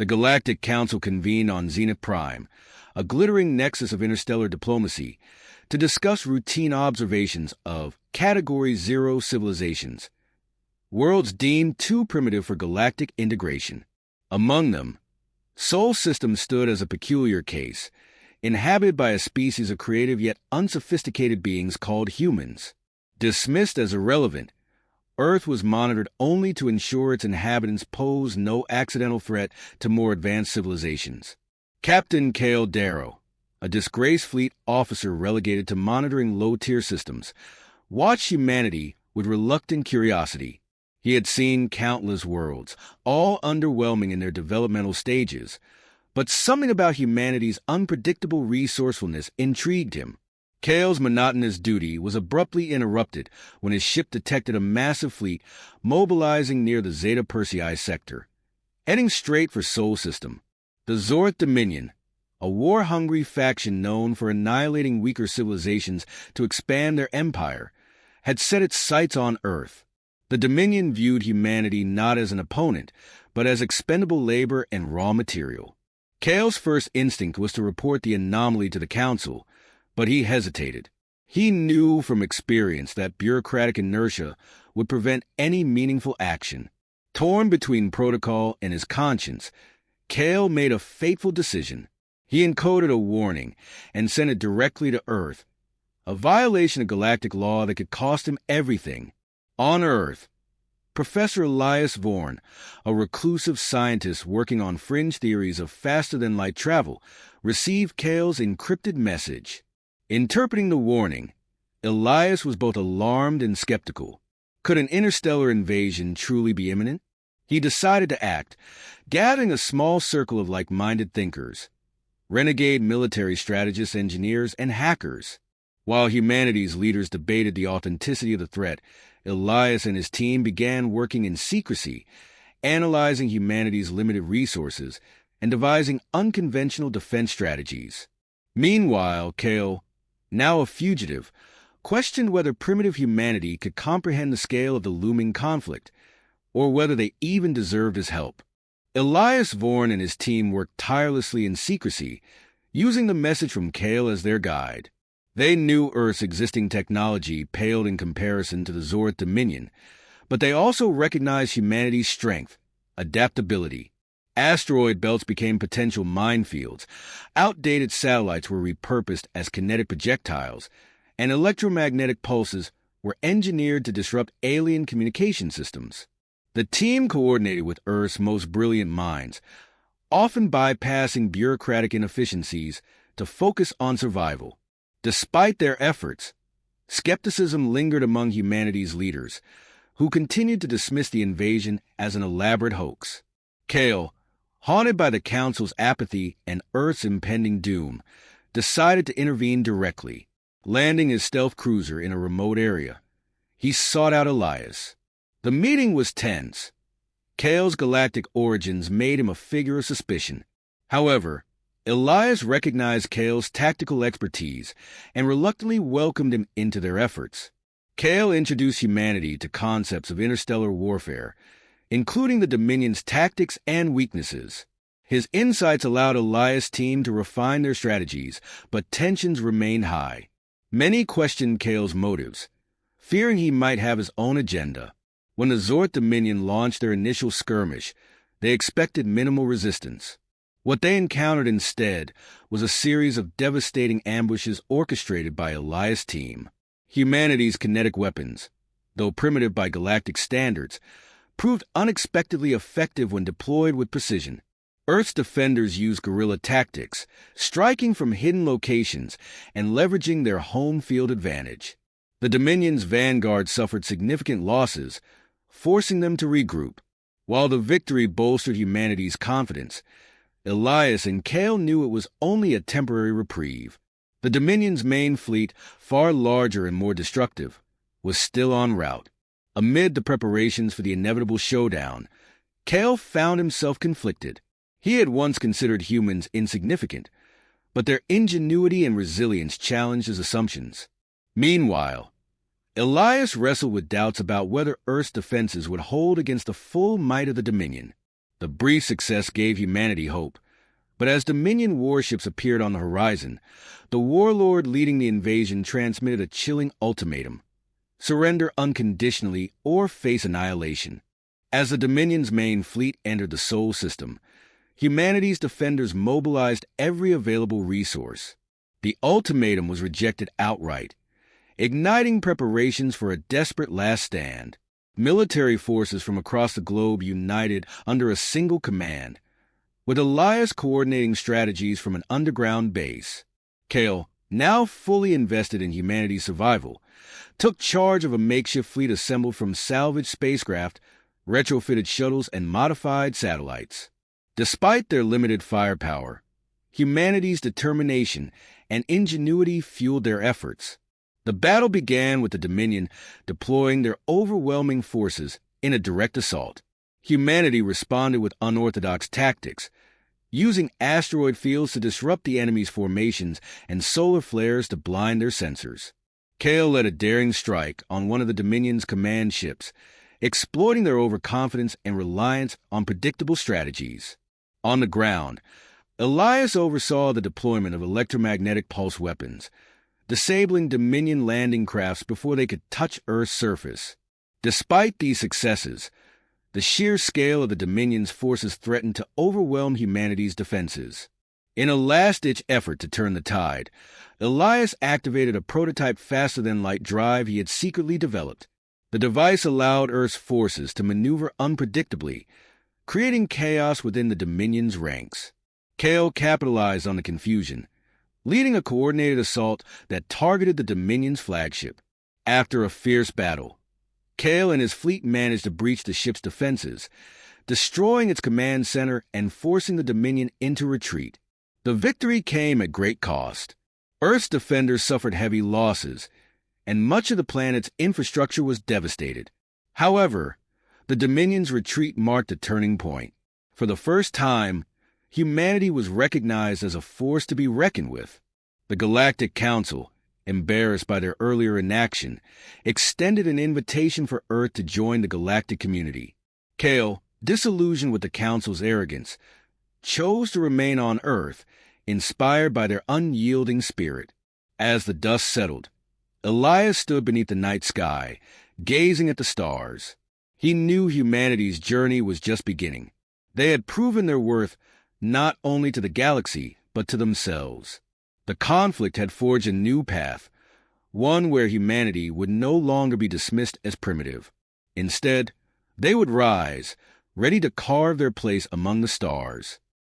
The Galactic Council convened on Zenith Prime, a glittering nexus of interstellar diplomacy, to discuss routine observations of Category 0 civilizations, worlds deemed too primitive for galactic integration. Among them, Sol System stood as a peculiar case, inhabited by a species of creative yet unsophisticated beings called humans. Dismissed as irrelevant, Earth was monitored only to ensure its inhabitants posed no accidental threat to more advanced civilizations. Captain Kale Darrow, a disgraced fleet officer relegated to monitoring low-tier systems, watched humanity with reluctant curiosity. He had seen countless worlds, all underwhelming in their developmental stages, but something about humanity's unpredictable resourcefulness intrigued him. Kale's monotonous duty was abruptly interrupted when his ship detected a massive fleet mobilizing near the Zeta Persei sector. Heading straight for Sol System, the Zorth Dominion, a war-hungry faction known for annihilating weaker civilizations to expand their empire, had set its sights on Earth. The Dominion viewed humanity not as an opponent, but as expendable labor and raw material. Kale's first instinct was to report the anomaly to the Council, but he hesitated. He knew from experience that bureaucratic inertia would prevent any meaningful action. Torn between protocol and his conscience, Kale made a fateful decision. He encoded a warning and sent it directly to Earth, a violation of galactic law that could cost him everything. On Earth, Professor Elias Vorn, a reclusive scientist working on fringe theories of faster-than-light travel, received Kale's encrypted message. Interpreting the warning, Elias was both alarmed and skeptical. Could an interstellar invasion truly be imminent? He decided to act, gathering a small circle of like-minded thinkers, renegade military strategists, engineers, and hackers. While humanity's leaders debated the authenticity of the threat, Elias and his team began working in secrecy, analyzing humanity's limited resources and devising unconventional defense strategies. Meanwhile, Kale, now a fugitive, questioned whether primitive humanity could comprehend the scale of the looming conflict, or whether they even deserved his help. Elias Vorn and his team worked tirelessly in secrecy, using the message from Kale as their guide. They knew Earth's existing technology paled in comparison to the Zorth Dominion, but they also recognized humanity's strength, adaptability. Asteroid belts became potential minefields, outdated satellites were repurposed as kinetic projectiles, and electromagnetic pulses were engineered to disrupt alien communication systems. The team coordinated with Earth's most brilliant minds, often bypassing bureaucratic inefficiencies to focus on survival. Despite their efforts, skepticism lingered among humanity's leaders, who continued to dismiss the invasion as an elaborate hoax. Kale, haunted by the Council's apathy and Earth's impending doom, decided to intervene directly. Landing his stealth cruiser in a remote area, he sought out Elias. The meeting was tense. Kale's galactic origins made him a figure of suspicion. However, Elias recognized Kale's tactical expertise and reluctantly welcomed him into their efforts. Kale introduced humanity to concepts of interstellar warfare, including the Dominion's tactics and weaknesses. His insights allowed Elias' team to refine their strategies, but tensions remained high. Many questioned Kale's motives, fearing he might have his own agenda. When the Zorth Dominion launched their initial skirmish, they expected minimal resistance. What they encountered instead was a series of devastating ambushes orchestrated by Elias' team. Humanity's kinetic weapons, though primitive by galactic standards, proved unexpectedly effective when deployed with precision. Earth's defenders used guerrilla tactics, striking from hidden locations and leveraging their home field advantage. The Dominion's vanguard suffered significant losses, forcing them to regroup. While the victory bolstered humanity's confidence, Elias and Kale knew it was only a temporary reprieve. The Dominion's main fleet, far larger and more destructive, was still en route. Amid the preparations for the inevitable showdown, Kale found himself conflicted. He had once considered humans insignificant, but their ingenuity and resilience challenged his assumptions. Meanwhile, Elias wrestled with doubts about whether Earth's defenses would hold against the full might of the Dominion. The brief success gave humanity hope, but as Dominion warships appeared on the horizon, the warlord leading the invasion transmitted a chilling ultimatum: surrender unconditionally or face annihilation. As the Dominion's main fleet entered the Sol system, humanity's defenders mobilized every available resource. The ultimatum was rejected outright, igniting preparations for a desperate last stand. Military forces from across the globe united under a single command, with Elias coordinating strategies from an underground base. Kale, now fully invested in humanity's survival, took charge of a makeshift fleet assembled from salvaged spacecraft, retrofitted shuttles, and modified satellites. Despite their limited firepower, humanity's determination and ingenuity fueled their efforts. The battle began with the Dominion deploying their overwhelming forces in a direct assault. Humanity responded with unorthodox tactics, using asteroid fields to disrupt the enemy's formations and solar flares to blind their sensors. Kale led a daring strike on one of the Dominion's command ships, exploiting their overconfidence and reliance on predictable strategies. On the ground, Elias oversaw the deployment of electromagnetic pulse weapons, disabling Dominion landing crafts before they could touch Earth's surface. Despite these successes, the sheer scale of the Dominion's forces threatened to overwhelm humanity's defenses. In a last-ditch effort to turn the tide, Elias activated a prototype faster-than-light drive he had secretly developed. The device allowed Earth's forces to maneuver unpredictably, creating chaos within the Dominion's ranks. Kale capitalized on the confusion, leading a coordinated assault that targeted the Dominion's flagship. After a fierce battle, Kale and his fleet managed to breach the ship's defenses, destroying its command center and forcing the Dominion into retreat. The victory came at great cost. Earth's defenders suffered heavy losses, and much of the planet's infrastructure was devastated. However, the Dominion's retreat marked a turning point. For the first time, humanity was recognized as a force to be reckoned with. The Galactic Council, embarrassed by their earlier inaction, extended an invitation for Earth to join the galactic community. Kale, disillusioned with the Council's arrogance, chose to remain on Earth, inspired by their unyielding spirit. As the dust settled, Elias stood beneath the night sky, gazing at the stars. He knew humanity's journey was just beginning. They had proven their worth not only to the galaxy, but to themselves. The conflict had forged a new path, one where humanity would no longer be dismissed as primitive. Instead, they would rise, ready to carve their place among the stars.